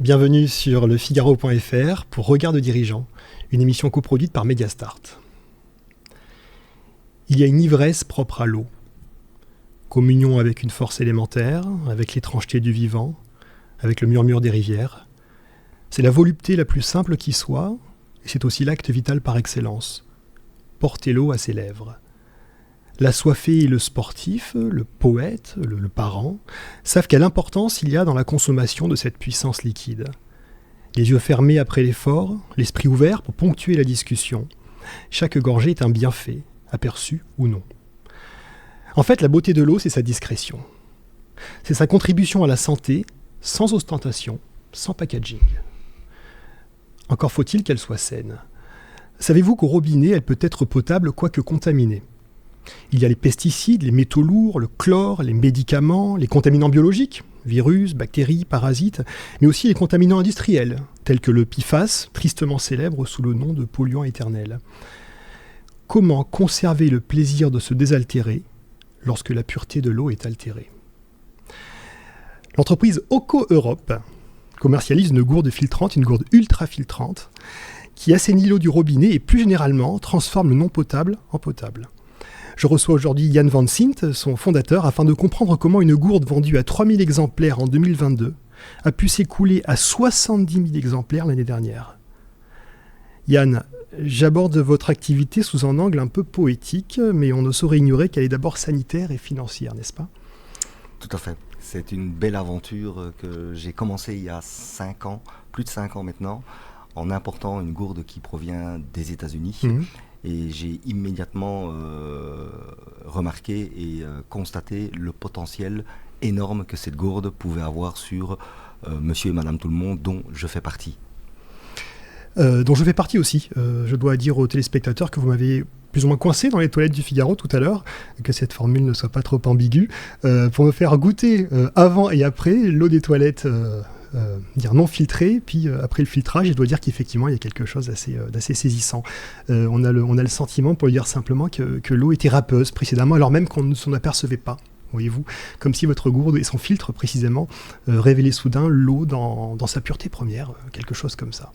Bienvenue sur lefigaro.fr pour Regard de dirigeant, une émission coproduite par Mediastart. Il y a une ivresse propre à l'eau. Communion avec une force élémentaire, avec l'étrangeté du vivant, avec le murmure des rivières. C'est la volupté la plus simple qui soit, et c'est aussi l'acte vital par excellence. Porter l'eau à ses lèvres. L'assoiffé et le sportif, le poète, le parent, savent quelle importance il y a dans la consommation de cette puissance liquide. Les yeux fermés après l'effort, l'esprit ouvert pour ponctuer la discussion. Chaque gorgée est un bienfait, aperçu ou non. En fait, la beauté de l'eau, c'est sa discrétion. C'est sa contribution à la santé, sans ostentation, sans packaging. Encore faut-il qu'elle soit saine. Savez-vous qu'au robinet, elle peut être potable quoique contaminée ? Il y a les pesticides, les métaux lourds, le chlore, les médicaments, les contaminants biologiques, virus, bactéries, parasites, mais aussi les contaminants industriels, tels que le PFAS, tristement célèbre sous le nom de polluant éternel. Comment conserver le plaisir de se désaltérer lorsque la pureté de l'eau est altérée ? L'entreprise Oco Europe commercialise une gourde filtrante, une gourde ultra filtrante, qui assainit l'eau du robinet et plus généralement transforme le non potable en potable. Je reçois aujourd'hui Jan van Sint, son fondateur, afin de comprendre comment une gourde vendue à 3000 exemplaires en 2022 a pu s'écouler à 70 000 exemplaires l'année dernière. Jan, j'aborde votre activité sous un angle un peu poétique, mais on ne saurait ignorer qu'elle est d'abord sanitaire et financière, n'est-ce pas ? Tout à fait. C'est une belle aventure que j'ai commencée il y a 5 ans, plus de 5 ans maintenant, en important une gourde qui provient des États-Unis. Et j'ai immédiatement remarqué et constaté le potentiel énorme que cette gourde pouvait avoir sur monsieur et madame tout le monde, dont je fais partie. Dont je fais partie aussi. Je dois dire aux téléspectateurs que vous m'avez plus ou moins coincé dans les toilettes du Figaro tout à l'heure, que cette formule ne soit pas trop ambiguë, pour me faire goûter avant et après l'eau des toilettes non filtrée, puis après le filtrage, je dois dire qu'effectivement il y a quelque chose d'assez saisissant. On a le sentiment, pour le dire simplement, que l'eau était râpeuse précédemment, alors même qu'on ne s'en apercevait pas. Voyez-vous, comme si votre gourde et son filtre précisément révélaient soudain l'eau dans sa pureté première, quelque chose comme ça.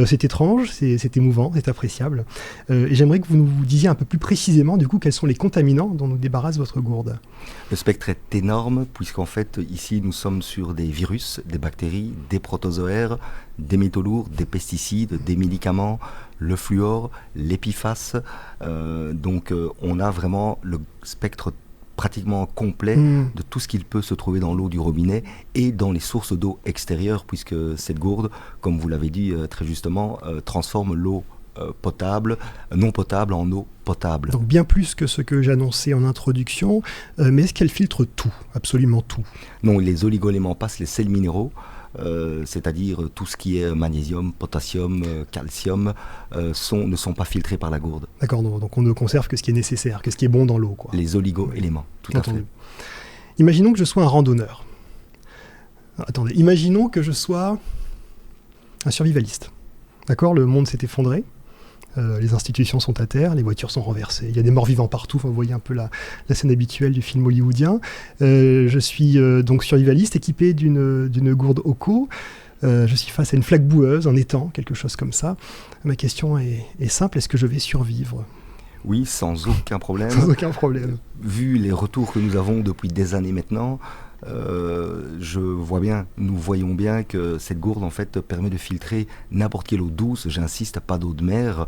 C'est étrange, c'est émouvant, c'est appréciable. Et j'aimerais que vous nous disiez un peu plus précisément, du coup, quels sont les contaminants dont nous débarrasse votre gourde. Le spectre est énorme, puisqu'en fait, ici, nous sommes sur des virus, des bactéries, des protozoaires, des métaux lourds, des pesticides, des médicaments, le fluor, les PFAS. Donc, on a vraiment le spectre pratiquement complet de tout ce qu'il peut se trouver dans l'eau du robinet et dans les sources d'eau extérieures, puisque cette gourde, comme vous l'avez dit très justement, transforme l'eau potable, non potable en eau potable. Donc bien plus que ce que j'annonçais en introduction, mais est-ce qu'elle filtre tout, absolument tout ? Non, les oligoéléments passent, les sels minéraux, c'est-à-dire tout ce qui est magnésium, potassium, calcium, ne sont pas filtrés par la gourde. D'accord, donc on ne conserve que ce qui est nécessaire, que ce qui est bon dans l'eau, quoi. Les oligo-éléments, tout à fait. Imaginons que je sois un randonneur. Attendez, imaginons que je sois un survivaliste. D'accord, le monde s'est effondré. Les institutions sont à terre, les voitures sont renversées. Il y a des morts vivants partout, vous voyez un peu la scène habituelle du film hollywoodien. Je suis donc survivaliste, équipé d'une gourde Oco. Je suis face à une flaque boueuse, un étang, quelque chose comme ça. Ma question est simple, est-ce que je vais survivre ? Oui, sans aucun problème. Sans aucun problème. Vu les retours que nous avons depuis des années maintenant, nous voyons bien que cette gourde en fait permet de filtrer n'importe quelle eau douce, j'insiste, pas d'eau de mer,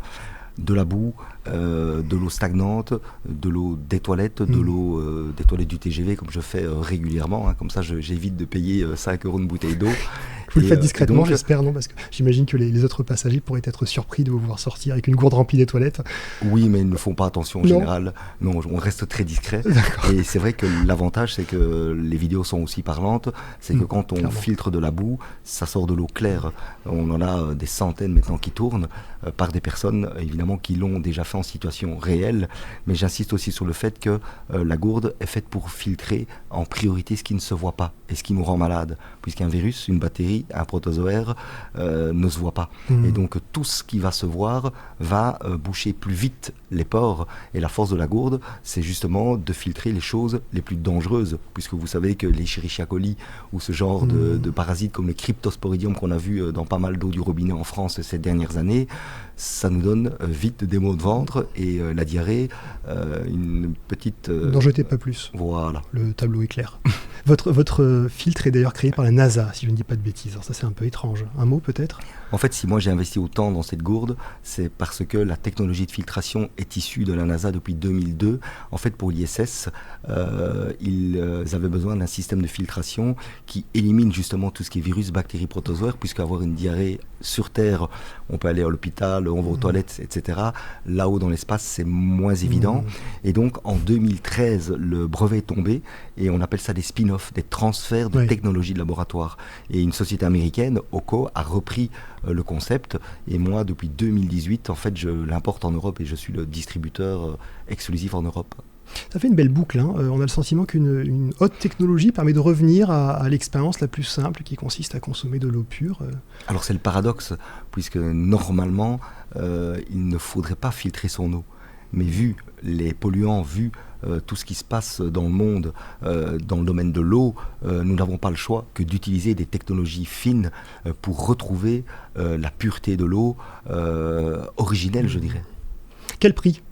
de la boue, de l'eau stagnante, de l'eau des toilettes, de l'eau des toilettes du TGV comme je fais régulièrement, comme ça j'évite de payer 5 € une bouteille d'eau. Vous le faites discrètement, j'espère, non ? Parce que j'imagine que les autres passagers pourraient être surpris de vous voir sortir avec une gourde remplie des toilettes. Oui, mais ils ne font pas attention en général. Non, on reste très discret. D'accord. Et c'est vrai que l'avantage, c'est que les vidéos sont aussi parlantes. C'est que quand on filtre de la boue, ça sort de l'eau claire. On en a des centaines maintenant qui tournent par des personnes, évidemment, qui l'ont déjà fait en situation réelle. Mais j'insiste aussi sur le fait que la gourde est faite pour filtrer en priorité ce qui ne se voit pas et ce qui nous rend malade. Puisqu'un virus, une bactérie, bactérie, un protozoaire, ne se voit pas. Et donc tout ce qui va se voir va boucher plus vite les pores. Et la force de la gourde, c'est justement de filtrer les choses les plus dangereuses, puisque vous savez que les Escherichia coli ou ce genre de parasites comme le Cryptosporidium qu'on a vu dans pas mal d'eau du robinet en France ces dernières années, ça nous donne vite des maux de ventre et la diarrhée, une petite... N'en jetez pas plus. Voilà. Le tableau est clair. Votre filtre est d'ailleurs créé par la NASA, si je ne dis pas de bêtises. Alors ça, c'est un peu étrange. Un mot peut-être ? En fait, si moi j'ai investi autant dans cette gourde, c'est parce que la technologie de filtration est issue de la NASA depuis 2002. En fait, pour l'ISS, ils avaient besoin d'un système de filtration qui élimine justement tout ce qui est virus, bactéries, protozoaires, puisqu'avoir une diarrhée sur Terre, on peut aller à l'hôpital, on va aux toilettes, etc. Là-haut dans l'espace, c'est moins évident. Et donc, en 2013, le brevet est tombé et on appelle ça des spin-offs, des transferts de technologie de laboratoire. Et une société américaine, OCO, a repris le concept. Et moi, depuis 2018, en fait, je l'importe en Europe et je suis le distributeur exclusif en Europe. Ça fait une belle boucle. On a le sentiment qu'une haute technologie permet de revenir à l'expérience la plus simple qui consiste à consommer de l'eau pure. Alors c'est le paradoxe, puisque normalement, il ne faudrait pas filtrer son eau. Mais vu les polluants, vu tout ce qui se passe dans le monde, dans le domaine de l'eau, nous n'avons pas le choix que d'utiliser des technologies fines pour retrouver la pureté de l'eau originelle, je dirais. Quel prix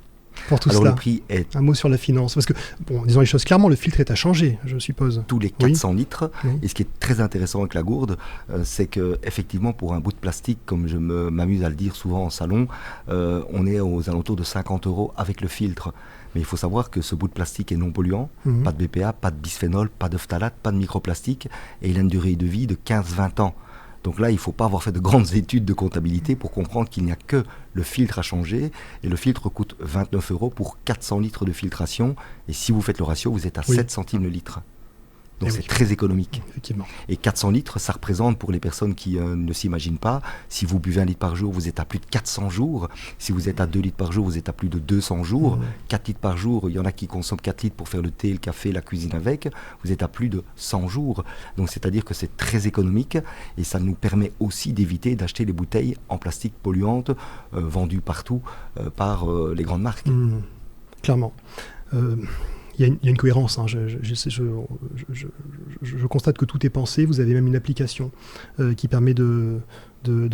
pour tout Alors cela? Le prix est... Un mot sur la finance, parce que, bon, disons les choses clairement, le filtre est à changer, je suppose. Tous les 400 litres. Oui. Et ce qui est très intéressant avec la gourde, c'est que effectivement pour un bout de plastique, comme je m'amuse à le dire souvent en salon, on est aux alentours de 50 € avec le filtre. Mais il faut savoir que ce bout de plastique est non polluant, pas de BPA, pas de bisphénol, pas de phtalate, pas de microplastique, et il a une durée de vie de 15-20 ans. Donc là, il ne faut pas avoir fait de grandes études de comptabilité pour comprendre qu'il n'y a que le filtre à changer. Et le filtre coûte 29 € pour 400 litres de filtration. Et si vous faites le ratio, vous êtes à 7 centimes le litre. Donc c'est très économique. Effectivement. Et 400 litres, ça représente pour les personnes qui ne s'imaginent pas, si vous buvez 1 litre par jour, vous êtes à plus de 400 jours. Si vous êtes à 2 litres par jour, vous êtes à plus de 200 jours. 4 litres par jour, il y en a qui consomment 4 litres pour faire le thé, le café, la cuisine avec. Vous êtes à plus de 100 jours. Donc c'est-à-dire que c'est très économique et ça nous permet aussi d'éviter d'acheter les bouteilles en plastique polluantes vendues partout par les grandes marques. Clairement. Il y a une cohérence. Je constate que tout est pensé. Vous avez même une application qui permet de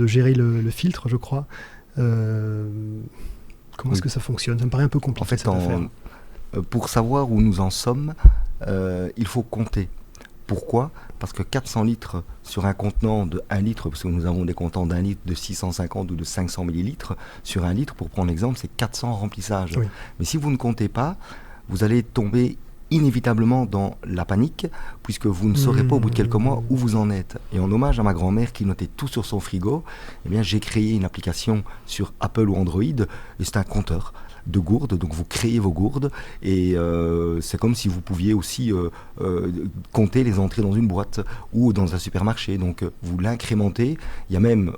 gérer le filtre, je crois. Comment est-ce que ça fonctionne? Ça me paraît un peu compliqué. En fait, pour savoir où nous en sommes, il faut compter. Pourquoi? Parce que 400 litres sur un contenant de 1 litre, parce que nous avons des contenants d'1 litre, de 650 ou de 500 millilitres, sur 1 litre, pour prendre l'exemple, c'est 400 remplissages. Oui. Mais si vous ne comptez pas, vous allez tomber inévitablement dans la panique, puisque vous ne saurez pas au bout de quelques mois où vous en êtes. Et en hommage à ma grand-mère qui notait tout sur son frigo, eh bien, j'ai créé une application sur Apple ou Android, et c'est un compteur de gourdes, donc vous créez vos gourdes, et c'est comme si vous pouviez aussi compter les entrées dans une boîte ou dans un supermarché, donc vous l'incrémentez. Il y a même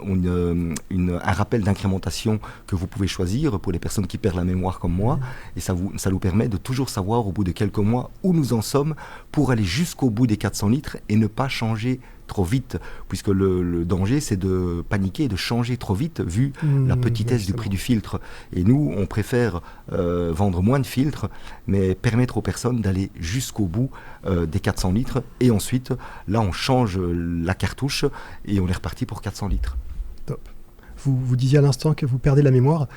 un rappel d'incrémentation que vous pouvez choisir pour les personnes qui perdent la mémoire comme moi, et ça nous permet de toujours savoir au bout de quelques mois où nous en sommes pour aller jusqu'au bout des 400 litres et ne pas changer trop vite, puisque le danger c'est de paniquer et de changer trop vite vu la petitesse du prix du filtre. Et nous on préfère vendre moins de filtres mais permettre aux personnes d'aller jusqu'au bout des 400 litres et ensuite là on change la cartouche et on est reparti pour 400 litres. Top. Vous disiez à l'instant que vous perdez la mémoire.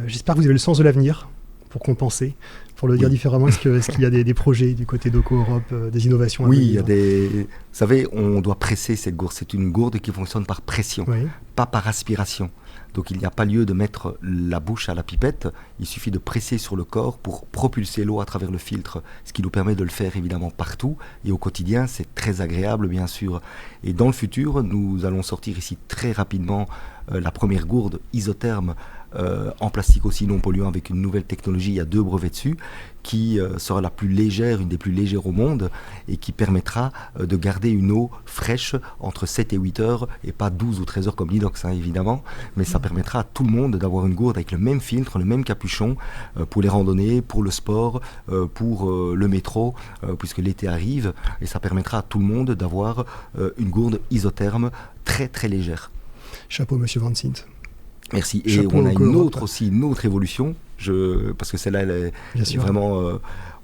J'espère que vous avez le sens de l'avenir pour compenser. Pour le dire différemment, est-ce qu'il y a des projets du côté d'Oco Europe, des innovations à venir? Oui, il y a des... Vous savez, on doit presser cette gourde. C'est une gourde qui fonctionne par pression, pas par aspiration. Donc il n'y a pas lieu de mettre la bouche à la pipette. Il suffit de presser sur le corps pour propulser l'eau à travers le filtre, ce qui nous permet de le faire évidemment partout. Et au quotidien, c'est très agréable, bien sûr. Et dans le futur, nous allons sortir ici très rapidement la première gourde isotherme en plastique aussi non polluant avec une nouvelle technologie, il y a 2 brevets dessus, qui sera la plus légère, une des plus légères au monde, et qui permettra de garder une eau fraîche entre 7 et 8 heures, et pas 12 ou 13 heures comme l'inox, hein, évidemment, mais ça permettra à tout le monde d'avoir une gourde avec le même filtre, le même capuchon, pour les randonnées, pour le sport, pour le métro, puisque l'été arrive, et ça permettra à tout le monde d'avoir une gourde isotherme très très légère. Chapeau, monsieur Van Sint. Merci. Et Chapeau on a une Europe. autre évolution, parce que celle-là, elle Bien est sûr. vraiment...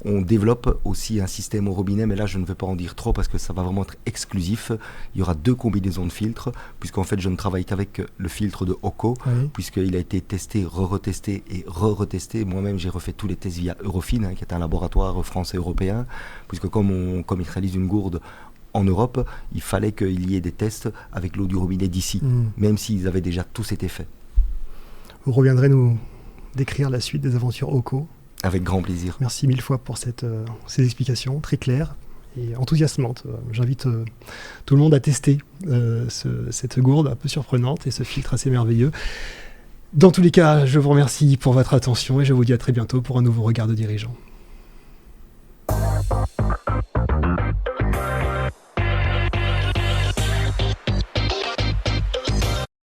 on développe aussi un système au robinet, mais là je ne vais pas en dire trop parce que ça va vraiment être exclusif. Il y aura 2 combinaisons de filtres, puisqu'en fait je ne travaille qu'avec le filtre de Hoco, Oui. puisqu'il a été testé, retesté et retesté. Moi-même j'ai refait tous les tests via Eurofin, hein, qui est un laboratoire français-européen, puisque comme ils réalisent une gourde en Europe, il fallait qu'il y ait des tests avec l'eau du robinet d'ici, même s'ils avaient déjà tous été faits. Vous reviendrez nous décrire la suite des aventures Hoco. Avec grand plaisir. Merci 1000 fois pour ces explications très claires et enthousiasmantes. J'invite tout le monde à tester cette gourde un peu surprenante et ce filtre assez merveilleux. Dans tous les cas, je vous remercie pour votre attention et je vous dis à très bientôt pour un nouveau regard de dirigeant.